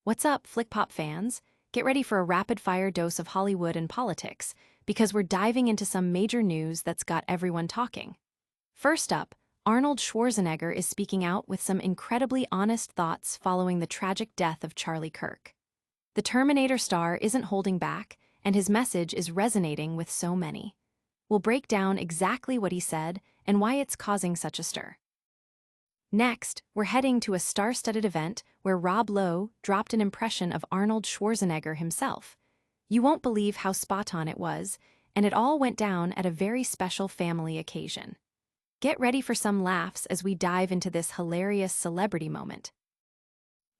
What's up, FlickPop fans? Get ready for a rapid-fire dose of Hollywood and politics, because we're diving into some major news that's got everyone talking. First up, Arnold Schwarzenegger is speaking out with some incredibly honest thoughts following the tragic death of Charlie Kirk. The Terminator star isn't holding back, and his message is resonating with so many. We'll break down exactly what he said and why it's causing such a stir. Next, we're heading to a star-studded event where Lowe dropped an impression of Arnold Schwarzenegger himself. You won't believe how spot-on it was, and it all went down at a very special family occasion. Get ready for some laughs as we dive into this hilarious celebrity moment.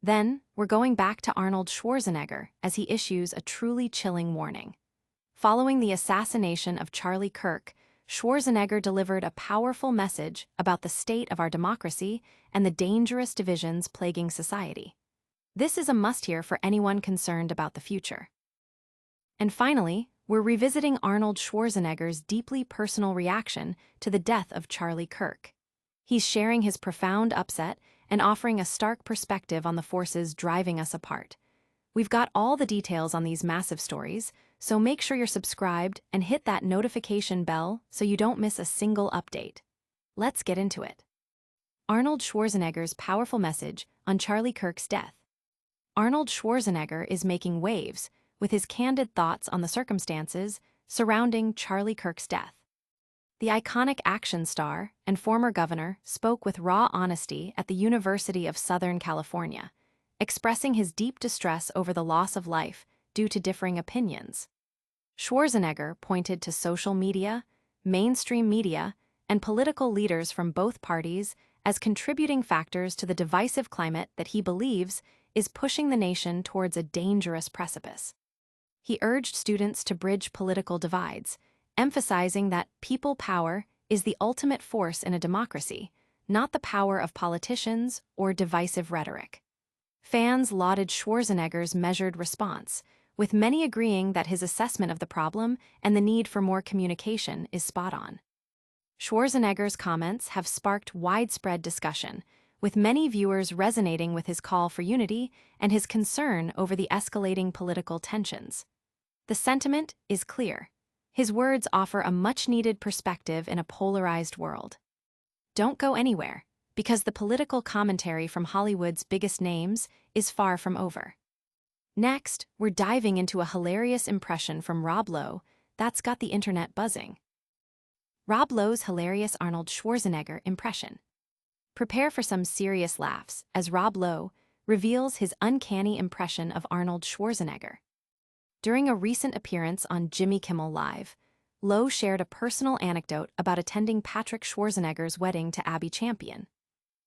Then, we're going back to Arnold Schwarzenegger as he issues a truly chilling warning. Following the assassination of Charlie Kirk, Schwarzenegger delivered a powerful message about the state of our democracy and the dangerous divisions plaguing society. This is a must-hear for anyone concerned about the future. And finally, we're revisiting Arnold Schwarzenegger's deeply personal reaction to the death of Charlie Kirk. He's sharing his profound upset and offering a stark perspective on the forces driving us apart. We've got all the details on these massive stories, so make sure you're subscribed and hit that notification bell so you don't miss a single update. Let's get into it. Arnold Schwarzenegger's powerful message on Charlie Kirk's death. Arnold Schwarzenegger is making waves with his candid thoughts on the circumstances surrounding Charlie Kirk's death. The iconic action star and former governor spoke with raw honesty at the University of Southern California, expressing his deep distress over the loss of life due to differing opinions. Schwarzenegger pointed to social media, mainstream media, and political leaders from both parties as contributing factors to the divisive climate that he believes is pushing the nation towards a dangerous precipice. He urged students to bridge political divides, emphasizing that people power is the ultimate force in a democracy, not the power of politicians or divisive rhetoric. Fans lauded Schwarzenegger's measured response, with many agreeing that his assessment of the problem and the need for more communication is spot on. Schwarzenegger's comments have sparked widespread discussion, with many viewers resonating with his call for unity and his concern over the escalating political tensions. The sentiment is clear. His words offer a much-needed perspective in a polarized world. Don't go anywhere, because the political commentary from Hollywood's biggest names is far from over. Next, we're diving into a hilarious impression from Lowe that's got the internet buzzing. Lowe's hilarious Arnold Schwarzenegger impression. Prepare for some serious laughs as Lowe reveals his uncanny impression of Arnold Schwarzenegger. During a recent appearance on Jimmy Kimmel Live, Lowe shared a personal anecdote about attending Patrick Schwarzenegger's wedding to Abby Champion.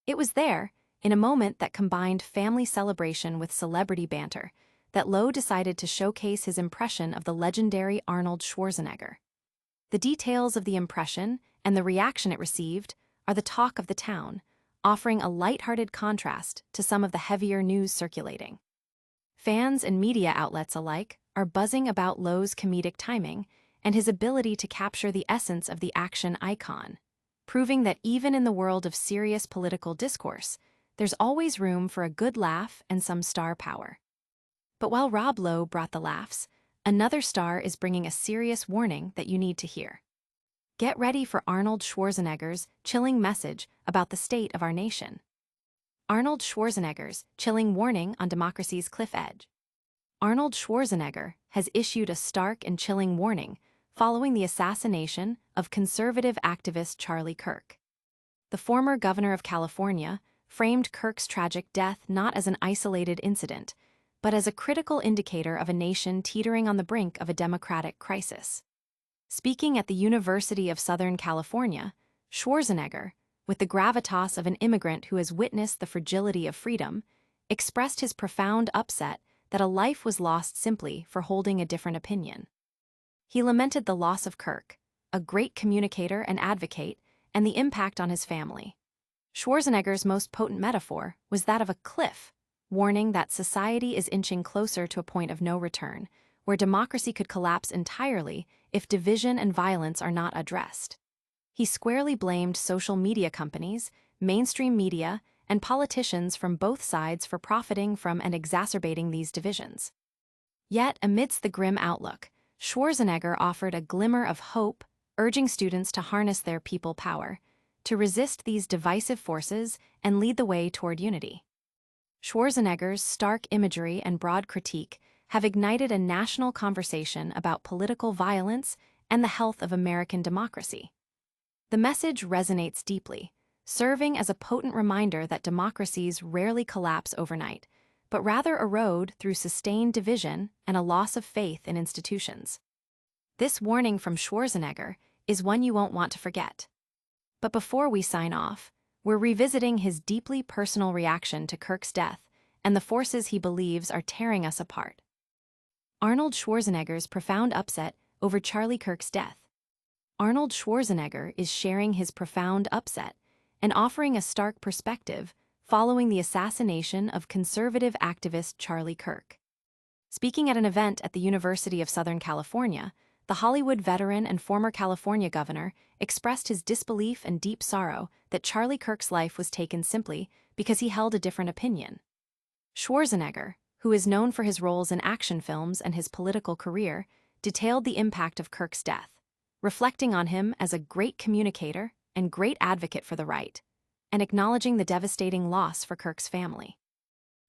It was there, in a moment that combined family celebration with celebrity banter, that Lowe decided to showcase his impression of the legendary Arnold Schwarzenegger. The details of the impression and the reaction it received are the talk of the town, offering a lighthearted contrast to some of the heavier news circulating. Fans and media outlets alike are buzzing about Lowe's comedic timing and his ability to capture the essence of the action icon, proving that even in the world of serious political discourse, there's always room for a good laugh and some star power. But while Lowe brought the laughs, another star is bringing a serious warning that you need to hear. Get ready for Arnold Schwarzenegger's chilling message about the state of our nation. Arnold Schwarzenegger's chilling warning on democracy's cliff edge. Arnold Schwarzenegger has issued a stark and chilling warning following the assassination of conservative activist Charlie Kirk. The former governor of California framed Kirk's tragic death not as an isolated incident, but as a critical indicator of a nation teetering on the brink of a democratic crisis. Speaking at the University of Southern California, Schwarzenegger, with the gravitas of an immigrant who has witnessed the fragility of freedom, expressed his profound upset that a life was lost simply for holding a different opinion. He lamented the loss of Kirk, a great communicator and advocate, and the impact on his family. Schwarzenegger's most potent metaphor was that of a cliff, warning that society is inching closer to a point of no return, where democracy could collapse entirely if division and violence are not addressed. He squarely blamed social media companies, mainstream media, and politicians from both sides for profiting from and exacerbating these divisions. Yet, amidst the grim outlook, Schwarzenegger offered a glimmer of hope, urging students to harness their people power, to resist these divisive forces and lead the way toward unity. Schwarzenegger's stark imagery and broad critique have ignited a national conversation about political violence and the health of American democracy. The message resonates deeply, serving as a potent reminder that democracies rarely collapse overnight, but rather erode through sustained division and a loss of faith in institutions. This warning from Schwarzenegger is one you won't want to forget. But before we sign off, we're revisiting his deeply personal reaction to Kirk's death and the forces he believes are tearing us apart. Arnold Schwarzenegger's profound upset over Charlie Kirk's death. Arnold Schwarzenegger is sharing his profound upset and offering a stark perspective following the assassination of conservative activist Charlie Kirk. Speaking at an event at the University of Southern California, the Hollywood veteran and former California governor expressed his disbelief and deep sorrow that Charlie Kirk's life was taken simply because he held a different opinion. Schwarzenegger, who is known for his roles in action films and his political career, detailed the impact of Kirk's death, reflecting on him as a great communicator and great advocate for the right, and acknowledging the devastating loss for Kirk's family.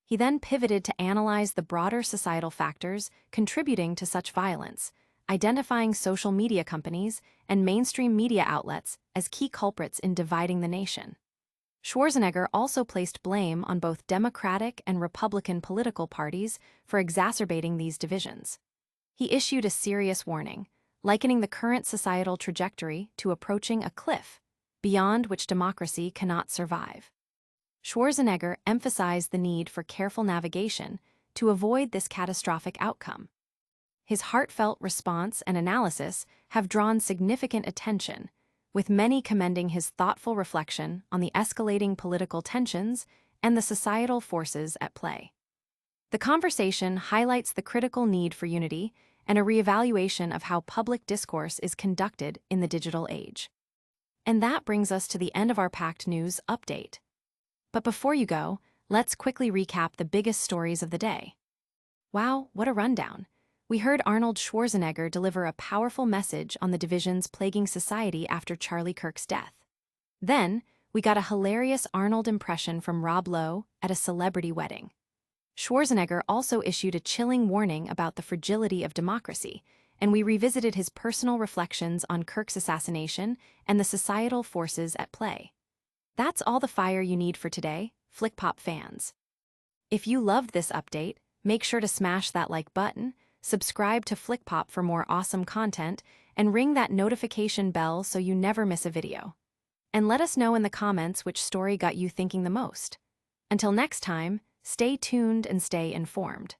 He then pivoted to analyze the broader societal factors contributing to such violence, identifying social media companies and mainstream media outlets as key culprits in dividing the nation. Schwarzenegger also placed blame on both Democratic and Republican political parties for exacerbating these divisions. He issued a serious warning, likening the current societal trajectory to approaching a cliff, beyond which democracy cannot survive. Schwarzenegger emphasized the need for careful navigation to avoid this catastrophic outcome. His heartfelt response and analysis have drawn significant attention, with many commending his thoughtful reflection on the escalating political tensions and the societal forces at play. The conversation highlights the critical need for unity and a reevaluation of how public discourse is conducted in the digital age. And that brings us to the end of our Packed News update. But before you go, let's quickly recap the biggest stories of the day. Wow, what a rundown! We heard Arnold Schwarzenegger deliver a powerful message on the divisions plaguing society after Charlie Kirk's death. Then, we got a hilarious Arnold impression from Lowe at a celebrity wedding. Schwarzenegger also issued a chilling warning about the fragility of democracy, and we revisited his personal reflections on Kirk's assassination and the societal forces at play. That's all the fire you need for today, FlickPop fans. If you loved this update, make sure to smash that like button, subscribe to FlickPop for more awesome content, and ring that notification bell so you never miss a video. And let us know in the comments which story got you thinking the most. Until next time, stay tuned and stay informed.